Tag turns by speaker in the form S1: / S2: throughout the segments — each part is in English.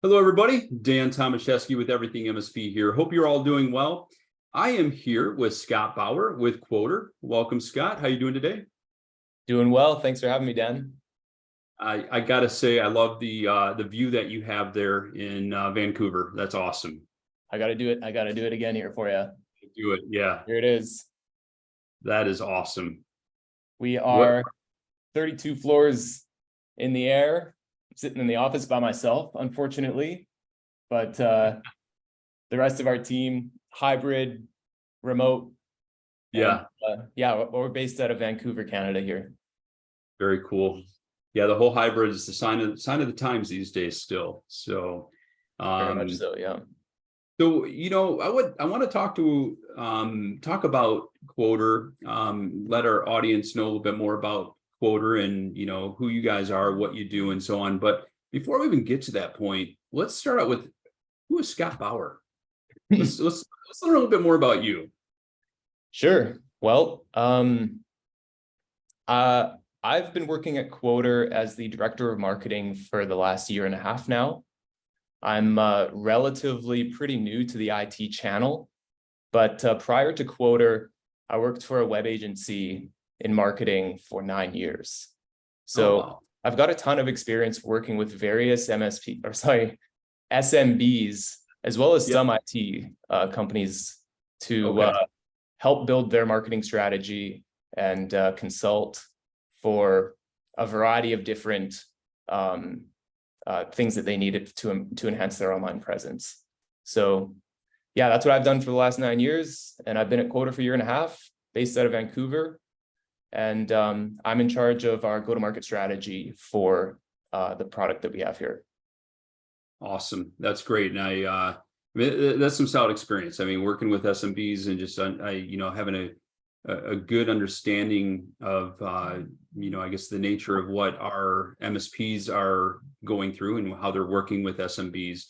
S1: Hello, everybody. Dan Tomaszewski with Everything MSP here. Hope you're all doing well. I am here with Scott Bauer with Quoter. Welcome, Scott. How you doing today?
S2: Doing well. Thanks for having me, Dan.
S1: I gotta say, I love the view that you have there in Vancouver. That's awesome.
S2: I got to do it. I got to do it again here for you.
S1: Do it. Yeah,
S2: Here it is.
S1: that is awesome.
S2: We
S1: What?
S2: are 32 floors in the air. I'm sitting in the office by myself, unfortunately, but the rest of our team, hybrid, remote.
S1: Yeah,
S2: Yeah, we're based out of Vancouver, Canada here.
S1: very cool. Yeah, the whole hybrid is the sign of the times these days still. So,
S2: Very much so, yeah.
S1: So, I want to talk about Quoter, let our audience know a little bit more about Quoter and, who you guys are, what you do and so on. But before we even get to that point, let's start out with who is Scott Bauer? Let's learn a little bit more about you.
S2: Sure. Well, I've been working at Quoter as the director of marketing for the last year and a half now. I'm relatively pretty new to the IT channel, but prior to Quoter, I worked for a web agency in marketing for 9 years. So
S1: Wow.
S2: I've got a ton of experience working with various SMBs, as well as some IT companies to help build their marketing strategy and consult for a variety of different things that they needed to enhance their online presence. So yeah, that's what I've done for the last 9 years. And I've been at Quoter for a year and a half, based out of Vancouver. And I'm in charge of our go-to-market strategy for the product that we have here.
S1: Awesome. That's great. And that's some solid experience. I mean, working with SMBs and just, having a good understanding of, I guess the nature of what our MSPs are going through and how they're working with SMBs.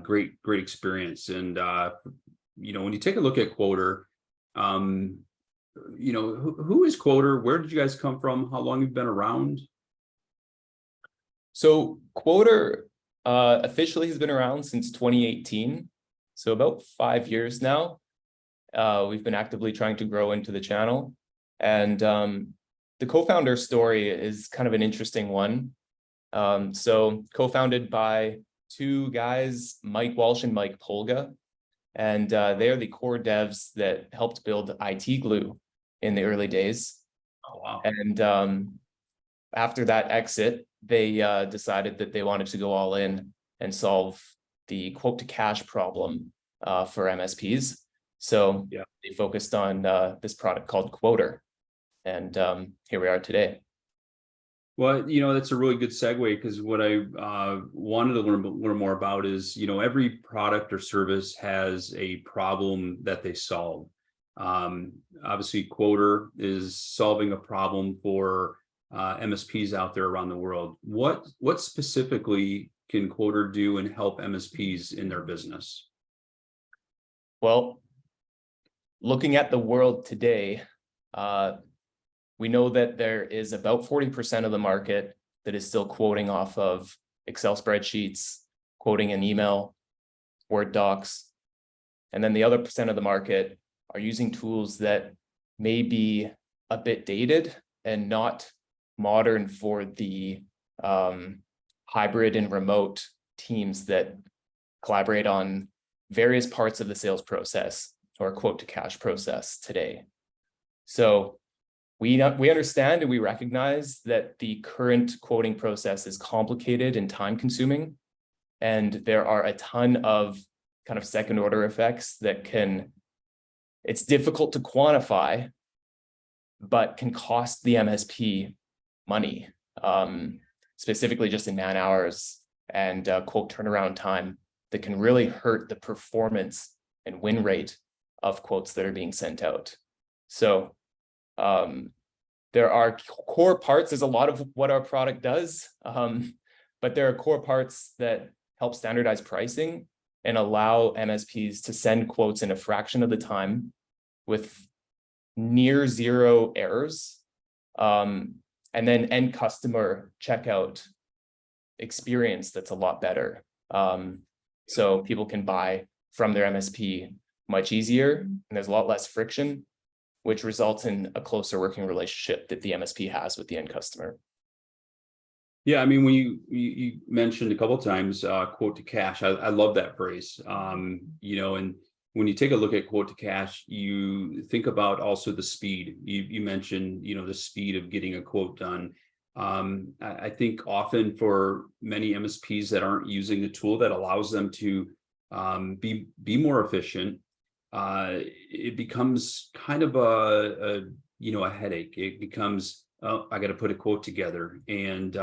S1: Great experience. And, when you take a look at Quoter, who is Quoter? Where did you guys come from? How long have you been around?
S2: So Quoter officially has been around since 2018. So about 5 years now. We've been actively trying to grow into the channel. And the co-founder story is kind of an interesting one. So co-founded by two guys, Mike Walsh and Mike Polga. And they are the core devs that helped build IT Glue in the early days.
S1: Oh, wow.
S2: And after that exit, they decided that they wanted to go all in and solve the quote to cash problem for MSPs. So they focused on this product called Quoter. And here we are today.
S1: Well, that's a really good segue, because what I wanted to learn more about is, every product or service has a problem that they solve. Obviously, Quoter is solving a problem for MSPs out there around the world. What specifically can Quoter do and help MSPs in their business?
S2: Well, looking at the world today, we know that there is about 40% of the market that is still quoting off of Excel spreadsheets, quoting in email, Word docs. And then the other percent of the market are using tools that may be a bit dated and not modern for the hybrid and remote teams that collaborate on various parts of the sales process or quote to cash process today. So we understand and we recognize that the current quoting process is complicated and time consuming. And there are a ton of kind of second order effects that it's difficult to quantify, but can cost the MSP money, specifically just in man hours and quote turnaround time that can really hurt the performance and win rate of quotes that are being sent out. So there are core parts. There's a lot of what our product does, but there are core parts that help standardize pricing and allow MSPs to send quotes in a fraction of the time with near zero errors, and then end customer checkout experience that's a lot better. So people can buy from their MSP much easier, and there's a lot less friction, which results in a closer working relationship that the MSP has with the end customer.
S1: Yeah, I mean, when you mentioned a couple of times quote to cash, I love that phrase. And when you take a look at quote to cash, you think about also the speed. You mentioned, the speed of getting a quote done. I think often for many MSPs that aren't using the tool that allows them to be more efficient, it becomes kind of a headache. It becomes, oh, I got to put a quote together. And,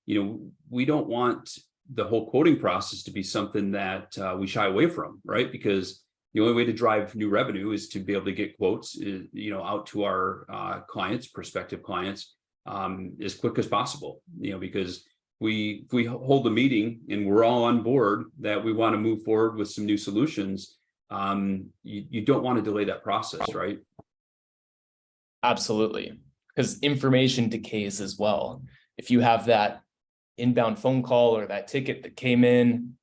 S1: we don't want the whole quoting process to be something that we shy away from, right? Because the only way to drive new revenue is to be able to get quotes, out to our clients, prospective clients, as quick as possible, because if we hold a meeting and we're all on board that we want to move forward with some new solutions, you don't want to delay that process, right?
S2: Absolutely, because information decays as well. If you have that inbound phone call or that ticket that came in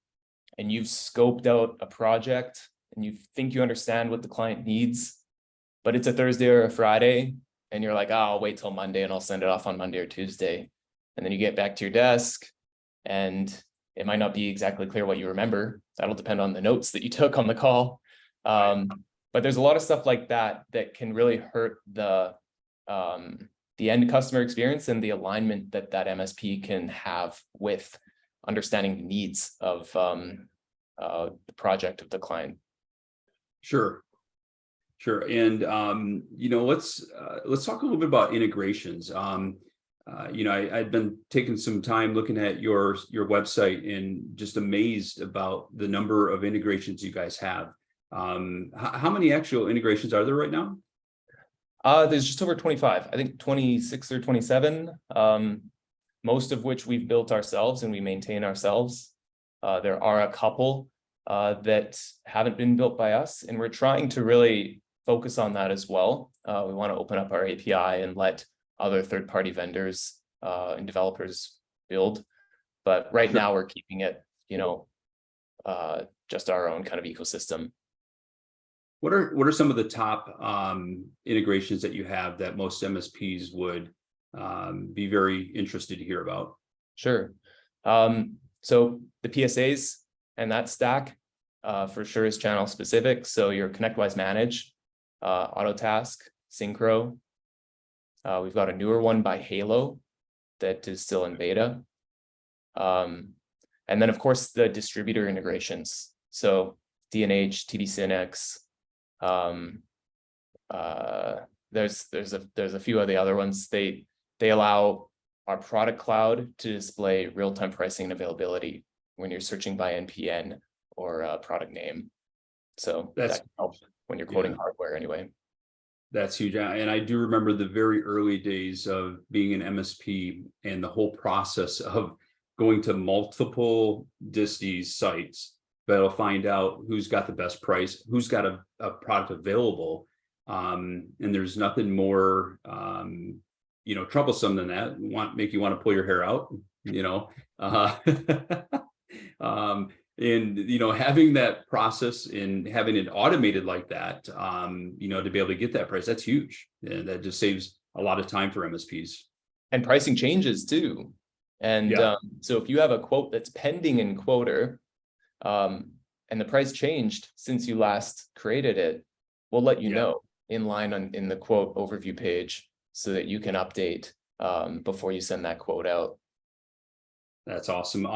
S2: and you've scoped out a project and you think you understand what the client needs, but it's a Thursday or a Friday, and you're like, oh, I'll wait till Monday and I'll send it off on Monday or Tuesday. And then you get back to your desk and it might not be exactly clear what you remember. That'll depend on the notes that you took on the call. But there's a lot of stuff like that that can really hurt the end customer experience and the alignment that MSP can have with understanding the needs of the project of the client.
S1: Sure. And, let's talk a little bit about integrations. I'd been taking some time looking at your website and just amazed about the number of integrations you guys have. How many actual integrations are there right now?
S2: There's just over 25, I think 26 or 27, most of which we've built ourselves and we maintain ourselves. There are a couple that haven't been built by us, and we're trying to really focus on that as well. We want to open up our API and let other third-party vendors and developers build. But right now we're keeping it, just our own kind of ecosystem.
S1: What are some of the top integrations that you have that most MSPs would be very interested to hear about?
S2: Sure. So the PSAs and that stack for sure is channel specific. So your ConnectWise Manage, Autotask, Synchro. We've got a newer one by Halo that is still in beta. And then of course the distributor integrations. So DNH, TD SYNNEX. There's a few of the other ones. They allow our product cloud to display real-time pricing and availability when you're searching by NPN or product name. So that can help when you're quoting hardware anyway.
S1: That's huge. And I do remember the very early days of being an MSP and the whole process of going to multiple disties sites that'll find out who's got the best price, who's got a product available. And there's nothing more, troublesome than that. Make you want to pull your hair out, and, having that process and having it automated like that, to be able to get that price, that's huge. And that just saves a lot of time for MSPs.
S2: And pricing changes too. And so if you have a quote that's pending in Quoter, and the price changed since you last created it, we'll let you know in line in the quote overview page so that you can update before you send that quote out.
S1: That's awesome.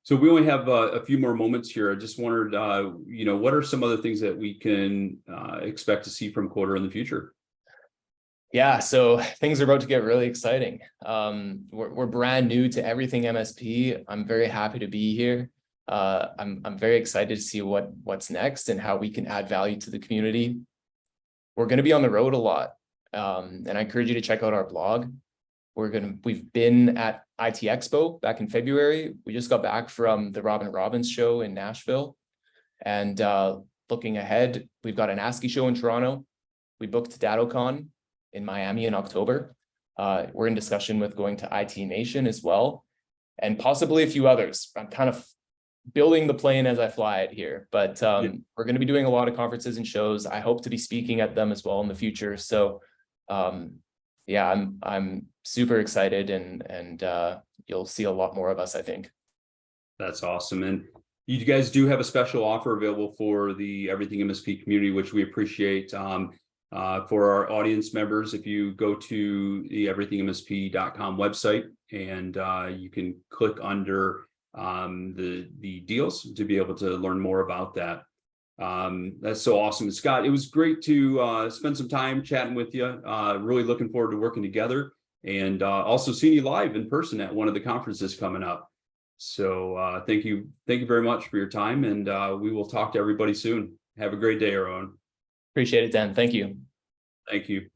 S1: So we only have a few more moments here. I just wondered, what are some other things that we can expect to see from Quoter in the future?
S2: Yeah, so things are about to get really exciting. We're brand new to everything MSP. I'm very happy to be here. I'm very excited to see what's next and how we can add value to the community. We're going to be on the road a lot, and I encourage you to check out our blog. We've been at IT Expo back in February. We just got back from the Robin Robbins show in Nashville, and looking ahead, we've got an ASCII show in Toronto. We booked DattoCon in Miami in October. We're in discussion with going to IT Nation as well, and possibly a few others. I'm kind of building the plane as I fly it here, but we're going to be doing a lot of conferences and shows. I hope to be speaking at them as well in the future. So yeah, I'm super excited, and you'll see a lot more of us, I think.
S1: That's awesome. And you guys do have a special offer available for the Everything MSP community, which we appreciate. For our audience members, if you go to the everythingmsp.com website, and you can click under the deals to be able to learn more about that. That's so awesome. Scott, it was great to spend some time chatting with you. Really looking forward to working together, and also seeing you live in person at one of the conferences coming up. So thank you very much for your time, and we will talk to everybody soon. Have a great day, everyone.
S2: Appreciate it, Dan. Thank you.
S1: Thank you.